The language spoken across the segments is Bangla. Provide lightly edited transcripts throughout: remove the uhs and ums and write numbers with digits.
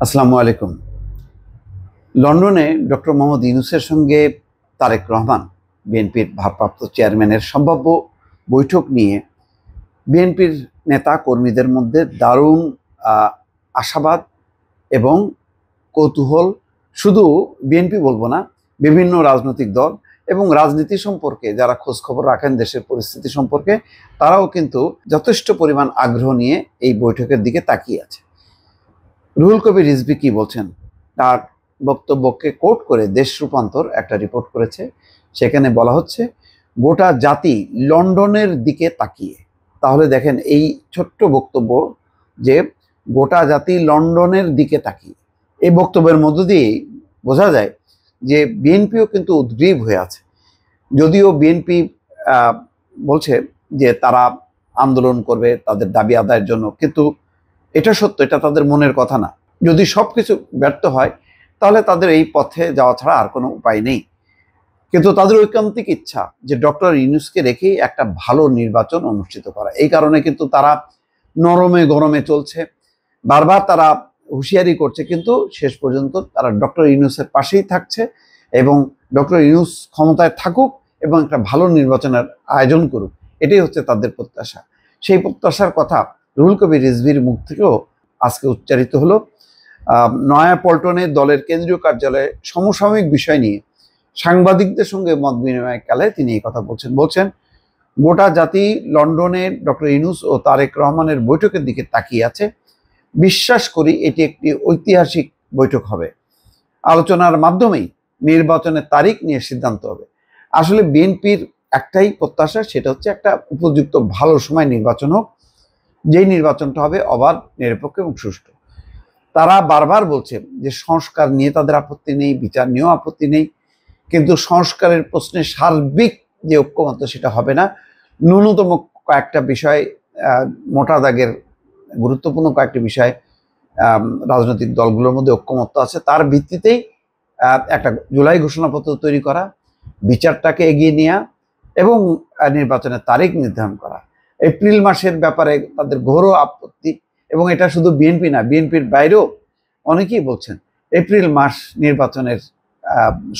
আসসালামু আলাইকুম। লন্ডনে ডক্টর মোহাম্মদ ইউনূসের সঙ্গে তারেক রহমান বিএনপির ভারপ্রাপ্ত চেয়ারম্যানের সম্ভাব্য বৈঠক নিয়ে বিএনপির নেতা কর্মীদের মধ্যে দারুণ আশাবাদ এবং কৌতূহল। শুধু বিএনপি বলবো না, বিভিন্ন রাজনৈতিক দল এবং রাজনীতি সম্পর্কে যারা খোঁজখবর রাখেন দেশের পরিস্থিতি সম্পর্কে, তারাও কিন্তু যথেষ্ট পরিমাণ আগ্রহ নিয়ে এই বৈঠকের দিকে তাকিয়ে আছে। রুহুল কবির রিজভী কি বলছেন, তার বক্তব্যকে কোট করে দেশ রূপান্তর একটা রিপোর্ট করেছে। সেখানে বলা হচ্ছে গোটা জাতি লন্ডনের দিকে তাকিয়ে। তাহলে দেখেন এই ছোট্ট বক্তব্য, যে গোটা জাতি লন্ডনের দিকে তাকিয়ে, এই বক্তব্যের মধ্য দিয়েই বোঝা যায় যে বিএনপিও কিন্তু উদ্গ্রীব হয়ে আছে। যদিও বিএনপি বলছে যে তারা আন্দোলন করবে তাদের দাবি আদায়ের জন্য, কিন্তু এটা সত্য, এটা তাদের মনের কথা না। যদি সব কিছু ব্যর্থ হয় তাহলে তাদের এই পথে যাওয়া ছাড়া আর কোনো উপায় নেই। কিন্তু তাদের ঐকান্তিক ইচ্ছা যে ডক্টর ইউনূসকে রেখেই একটা ভালো নির্বাচন অনুষ্ঠিত করা। এই কারণে কিন্তু তারা নরমে গরমে চলছে, বারবার তারা হুঁশিয়ারি করছে, কিন্তু শেষ পর্যন্ত তারা ডক্টর ইউনূসের পাশেই থাকছে এবং ডক্টর ইউনূস ক্ষমতায় থাকুক এবং একটা ভালো নির্বাচনের আয়োজন করুক, এটাই হচ্ছে তাদের প্রত্যাশা। সেই প্রত্যাশার কথা রুহুল কবির রিজভীর মুখ থেকেও আজকে উচ্চারিত হলো। নয়াপল্টনে দলের কেন্দ্রীয় কার্যালয়ে সমসাময়িক বিষয় নিয়ে সাংবাদিকদের সঙ্গে মত বিনিময়কালে তিনি এই কথা বলছেন গোটা জাতি লন্ডনে ডক্টর ইউনূস ও তারেক রহমানের বৈঠকের দিকে তাকিয়ে আছে। বিশ্বাস করি এটি একটি ঐতিহাসিক বৈঠক হবে। আলোচনার মাধ্যমেই নির্বাচনের তারিখ নিয়ে সিদ্ধান্ত হবে। আসলে বিএনপির একটাই প্রত্যাশা, সেটা হচ্ছে একটা উপযুক্ত ভালো সময় নির্বাচন হোক, যেই নির্বাচনটা হবে অবাধ, নিরপেক্ষ এবং সুষ্ঠু। তারা বারবার বলছে যে সংস্কার নিয়ে তাদের আপত্তি নেই, বিচার নিয়েও আপত্তি নেই, কিন্তু সংস্কারের প্রশ্নে সার্বিক যে ঐক্যমত্য সেটা হবে না। ন্যূনতম কয়েকটা বিষয়, মোটা দাগের গুরুত্বপূর্ণ কয়েকটি বিষয় রাজনৈতিক দলগুলোর মধ্যে ঐক্যমত্য আছে, তার ভিত্তিতেই একটা জুলাই ঘোষণাপত্র তৈরি করা, বিচারটাকে এগিয়ে নেওয়া এবং নির্বাচনের তারিখ নির্ধারণ করা। এপ্রিল মাসের ব্যাপারে তাদের ঘোর আপত্তি, এবং এটা শুধু বিএনপি না, বিএনপির বাইরেও অনেকেই বলছেন এপ্রিল মাস নির্বাচনের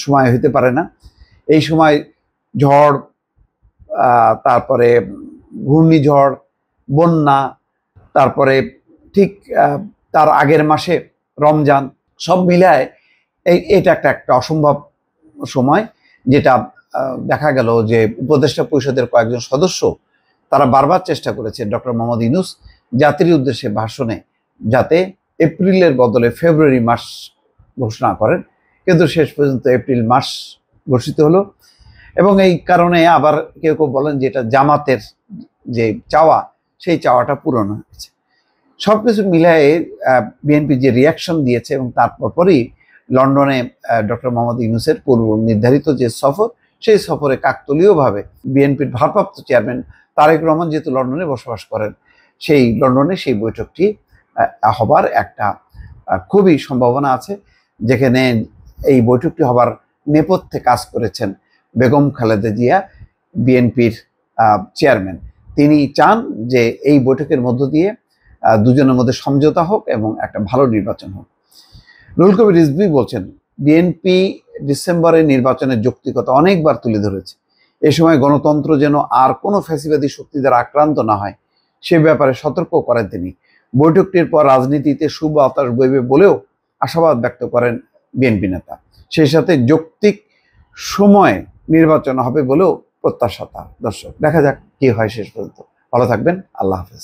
সময় হইতে পারে না। এই সময় ঝড়, তারপরে ঘূর্ণিঝড়, বন্যা, তারপরে ঠিক তার আগের মাসে রমজান, সব মিলায় এটা একটা অসম্ভব সময়। যেটা দেখা গেল যে উপদেষ্টা পরিষদের কয়েকজন সদস্য তারা বারবার চেষ্টা করেছে ডক্টর মোহাম্মদ ইউনূস জাতির উদ্দেশ্যে ভাষণে যাতে এপ্রিলের বদলে ফেব্রুয়ারি মাস ঘোষণা করেন, কিন্তু শেষ পর্যন্ত এপ্রিল মাস ঘোষিত হলো। এবং এই কারণে আবার কেউ কেউ বলেন যে এটা জামাতের যে চাওয়া, সেই চাওয়াটা পূরণ হয়েছে। সব কিছু মিলিয়ে বিএনপি যে রিয়াকশন দিয়েছে, এবং তারপরই লন্ডনে ডক্টর মোহাম্মদ ইউনূসের পূর্ব নির্ধারিত যে সফর, সেই সফরে কাকতলীয়ভাবে বিএনপির ভারপ্রাপ্ত চেয়ারম্যান তারেক রহমান যেহেতু লন্ডনে বসবাস করেন, সেই লন্ডনে সেই বৈঠকটি হবার একটা খুবই সম্ভাবনা আছে, যেখানে এই বৈঠকটি হবার নেপথ্যে কাজ করেছেন বেগম খালেদা জিয়া, বিএনপির চেয়ারম্যান। তিনি চান যে এই বৈঠকের মধ্য দিয়ে দুজনের মধ্যে সমঝোতা হোক এবং একটা ভালো নির্বাচন হোক। রুহুল কবির রিজভী বলছেন বিএনপি ডিসেম্বরে নির্বাচনের যৌক্তিকতা অনেকবার তুলে ধরেছে। এ সময় গণতন্ত্র যেন আর কোনো ফ্যাসিবাদী শক্তি দ্বারা আক্রান্ত না হয়, সে ব্যাপারে সতর্ক করেন তিনি। বৈঠকটির পর রাজনীতিতে শুভ বাতাস বইবে বলেও আশাবাদ ব্যক্ত করেন বিএনপি নেতা। সেই সাথে যৌক্তিক সময় নির্বাচন হবে বলেও প্রত্যাশা তার। দর্শক, দেখা যাক কি হয় শেষ পর্যন্ত। ভালো থাকবেন, আল্লাহ হাফেজ।